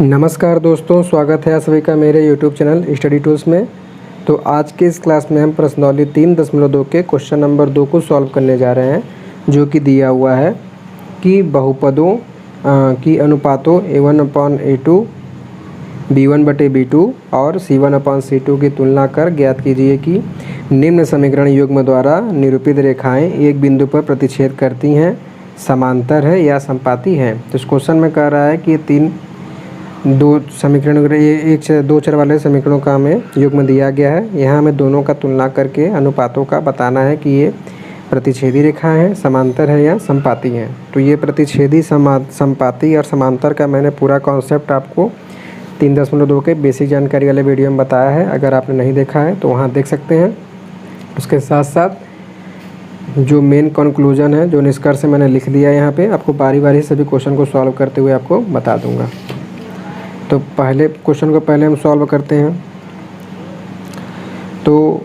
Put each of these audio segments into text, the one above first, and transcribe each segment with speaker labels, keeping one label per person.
Speaker 1: नमस्कार दोस्तों, स्वागत है आप सभी का मेरे YouTube चैनल स्टडी टूल्स में। तो आज के इस क्लास में हम प्रश्नावली 3.2 के क्वेश्चन नंबर 2 को सॉल्व करने जा रहे हैं, जो कि दिया हुआ है कि बहुपदों की अनुपातों a1/a2, b1/b2 और c1/c2 की तुलना कर ज्ञात कीजिए कि निम्न समीकरण युग्म द्वारा निरूपित रेखाएं एक बिंदु पर प्रतिच्छेद करती हैं, समांतर है या समपाती हैं। तो इस क्वेश्चन में कह रहा है कि दो समीकरण ये एक से दो चर वाले समीकरणों का हमें युग्म दिया गया है। यहाँ हमें दोनों का तुलना करके अनुपातों का बताना है कि ये प्रतिच्छेदी रेखा है, समांतर है या समपाती हैं। तो ये प्रतिच्छेदी, समपाती और समांतर का मैंने पूरा कॉन्सेप्ट आपको 3.2 के बेसिक जानकारी वाले वीडियो में बताया है। अगर आपने नहीं देखा है तो वहाँ देख सकते हैं। उसके साथ साथ जो मेन कंक्लूजन है, जो निष्कर्ष मैंने लिख दिया यहाँ पे, आपको बारी बारी सभी क्वेश्चन को सॉल्व करते हुए आपको बता दूंगा। तो पहले क्वेश्चन को पहले हम सॉल्व करते हैं। तो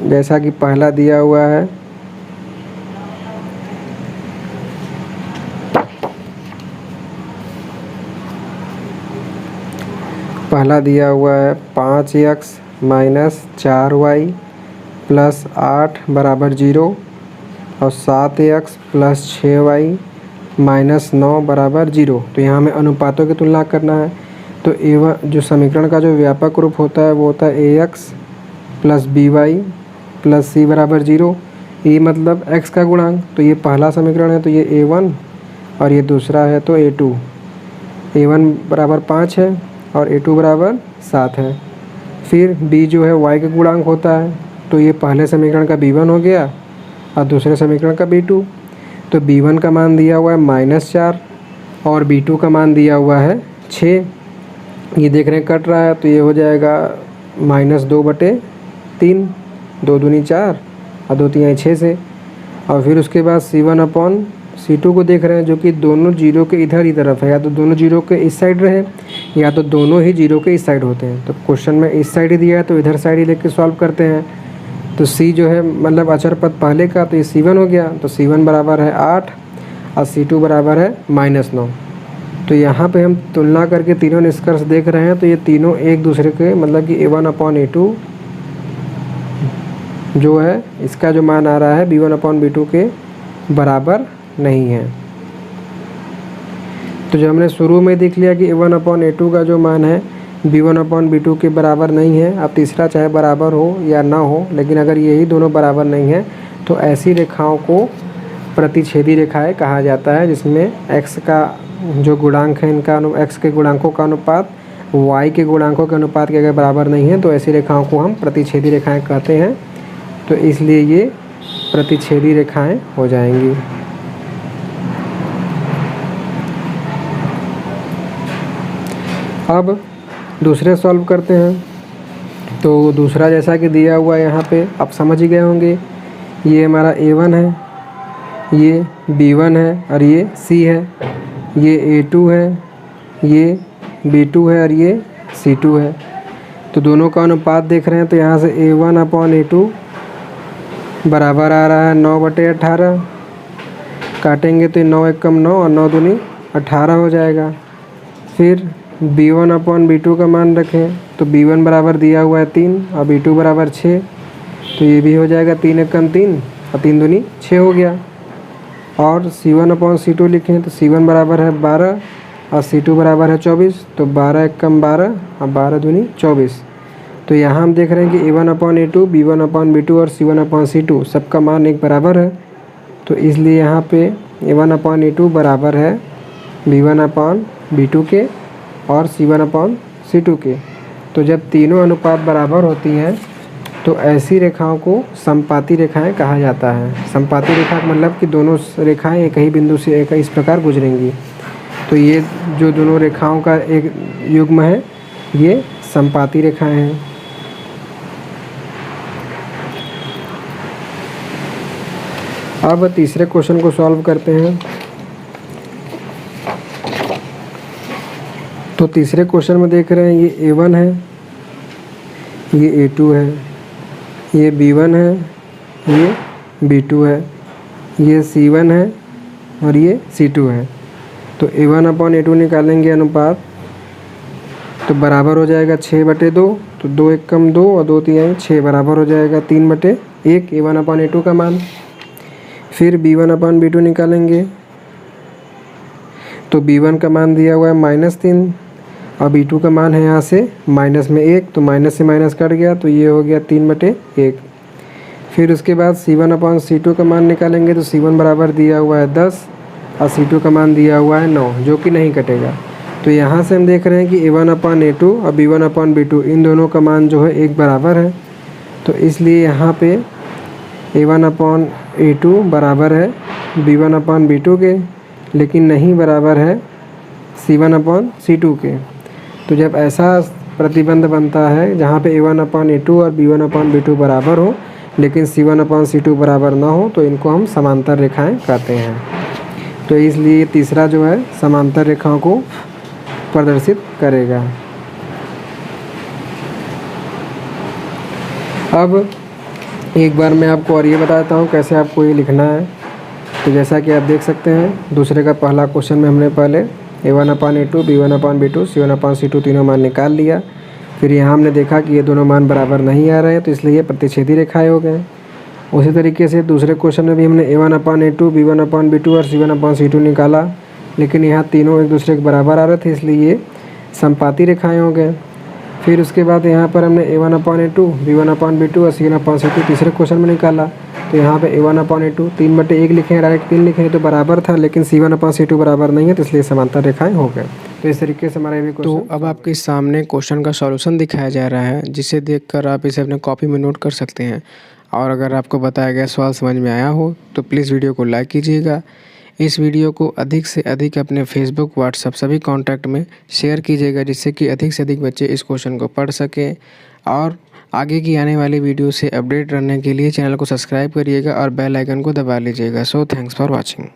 Speaker 1: जैसा कि पहला दिया हुआ है, पहला दिया हुआ है 5x - 4y + 8 = 0 और 7x + 6y - 9 = 0। तो यहाँ हमें अनुपातों की तुलना करना है। तो जो समीकरण का जो व्यापक रूप होता है वो होता है ax + by + c = 0। ये मतलब x का गुणांक। तो ये पहला समीकरण है, तो ये a1 और ये दूसरा है तो a2। a1 = 5 है और a2 = 7 है। फिर b जो है y का गुणांक होता है, तो ये पहले समीकरण का b1 हो गया और दूसरे समीकरण का b2। तो b1 का मान दिया हुआ है -4 और b2 का मान दिया हुआ है 6। ये देख रहे हैं कट रहा है, तो ये हो जाएगा -2/3, 2 दूनी 4 और 2 तिहाई 6 से। और फिर उसके बाद c1/c2 को देख रहे हैं, जो कि दोनों जीरो के इधर ही तरफ है। या तो दोनों जीरो के इस साइड रहे या तो दोनों ही जीरो के इस साइड होते हैं। तो क्वेश्चन में इस साइड ही दिया है तो इधर साइड ही लेके सॉल्व करते हैं। तो c जो है मतलब अचर पद पहले का, तो ये c1 हो गया। तो c1 बराबर है 8 और c2 बराबर है -9। तो यहाँ पे हम तुलना करके तीनों निष्कर्ष देख रहे हैं। तो ये तीनों एक दूसरे के मतलब कि a1/a2 जो है, इसका जो मान आ रहा है b1/b2 के बराबर नहीं है। तो जो हमने शुरू में देख लिया कि a1/a2 का जो मान है b1/b2 के बराबर नहीं है। अब तीसरा चाहे बराबर हो या ना हो, लेकिन अगर यही दोनों बराबर नहीं है तो ऐसी रेखाओं को प्रतिच्छेदी रेखाएं कहा जाता है, जिसमें x का जो गुणांक है, इनका x के गुणांकों का अनुपात y के गुणांकों के अनुपात के अगर बराबर नहीं है तो ऐसी रेखाओं को हम प्रतिच्छेदी रेखाएं कहते हैं। तो इसलिए ये प्रतिच्छेदी रेखाएं हो जाएंगी। अब दूसरे सॉल्व करते हैं। तो दूसरा जैसा कि दिया हुआ है यहाँ पे, आप समझ ही गए होंगे। ये हमारा a1 है, ये b1 है और ये c है। ये a2 है, ये b2 है और ये c2 है। तो दोनों का अनुपात देख रहे हैं। तो यहाँ से a1/a2 बराबर आ रहा है 9/18। काटेंगे तो 9 × 1 = 9 और 9 दूनी 18 हो जाएगा। फिर b1/b2 का मान रखें, तो b1 बराबर दिया हुआ है 3 और b2 बराबर 6। तो ये भी हो जाएगा 3 × 1 = 3 और 3 दूनी 6 हो गया। और c1/c2 लिखें, तो c1 बराबर है 12 और c2 बराबर है 24। तो 12 × 1 = 12 और 12 दूनी 24। तो यहाँ हम देख रहे हैं कि a1/a2, b1/b2 और c1/c2 सबका मान एक बराबर है। तो इसलिए यहाँ पे a1/a2 बराबर है b1/b2 के और c1/c2 के। तो जब तीनों अनुपात बराबर होती हैं तो ऐसी रेखाओं को समपाती रेखाएं कहा जाता है। समपाती रेखा का मतलब कि दोनों रेखाएं एक ही बिंदु से एक इस प्रकार गुजरेंगी। तो ये जो दोनों रेखाओं का एक युग्म है, ये समपाती रेखाएं हैं। अब तीसरे क्वेश्चन को सॉल्व करते हैं। तो तीसरे क्वेश्चन में देख रहे हैं, ये a1 है, ये a2 है, ये b1 है, ये b2 है, ये c1 है और ये c2 है। तो a1/a2 निकालेंगे अनुपात, तो बराबर हो जाएगा 6/2, तो 2 एक कम 2 और 2 3 6 बराबर हो जाएगा 3/1 A1/A2 का मान। फिर B1/B2 निकालेंगे, तो B1 का मान दिया हुआ है -3 और B2 का मान है यहाँ से -1, तो माइनस से माइनस कट गया, तो ये हो गया 3/1। फिर उसके बाद C1/C2 का मान निकालेंगे, तो C1 बराबर दिया हुआ है 10 और C2 का मान दिया हुआ है 9, जो कि नहीं कटेगा। तो यहाँ से हम देख रहे हैं कि A1/A2 और B1/B2 इन दोनों का मान जो है एक बराबर है, तो इसलिए यहाँ पे A1/A2 बराबर है B1/B2 के, लेकिन नहीं बराबर है C1/C2 के। तो जब ऐसा प्रतिबंध बनता है जहाँ पे A1/A2 और B1/B2 बराबर हो लेकिन C1/C2 बराबर ना हो, तो इनको हम समांतर रेखाएं कहते हैं। तो इसलिए तीसरा जो है समांतर रेखाओं को प्रदर्शित करेगा। अब एक बार मैं आपको और ये बताता हूँ कैसे आपको ये लिखना है। तो जैसा कि आप देख सकते हैं, दूसरे का पहला क्वेश्चन में हमने पहले A1/A2, B1/B2, C1/C2 तीनों मान निकाल लिया। फिर यहाँ हमने देखा कि ये दोनों मान बराबर नहीं आ रहे हैं, तो इसलिए ये प्रतिच्छेदी रेखाएं हो गए। उसी तरीके से दूसरे क्वेश्चन में भी हमने A1/A2, B1/B2 और C1/C2 निकाला, लेकिन यहाँ तीनों एक दूसरे के बराबर आ रहे थे, इसलिए ये समपाती रेखाएं हो गए। फिर उसके बाद यहाँ पर हमने A1/A2, B1/B2 और C1/C2 तीसरे क्वेश्चन में निकाला, तो यहाँ पे A1/A2 3/1 लिखे हैं, डायरेक्ट 3 लिखे हैं तो बराबर था, लेकिन C1/C2 बराबर नहीं है, तो इसलिए समांतर रेखाएं हो गए। तो इस तरीके से हमारा ये भी क्वेश्चन। तो अब आपके सामने क्वेश्चन का सॉल्यूशन दिखाया जा रहा है, जिसे देखकर आप इसे अपने कॉपी में नोट कर सकते हैं। और अगर आपको बताया गया सवाल समझ में आया हो तो प्लीज़ वीडियो को लाइक कीजिएगा। इस वीडियो को अधिक से अधिक अपने फेसबुक, व्हाट्सएप सभी कॉन्टैक्ट में शेयर कीजिएगा, जिससे कि अधिक से अधिक बच्चे इस क्वेश्चन को पढ़ सकें। और आगे की आने वाली वीडियो से अपडेट रहने के लिए चैनल को सब्सक्राइब करिएगा और बेल आइकन को दबा लीजिएगा। So thanks for watching.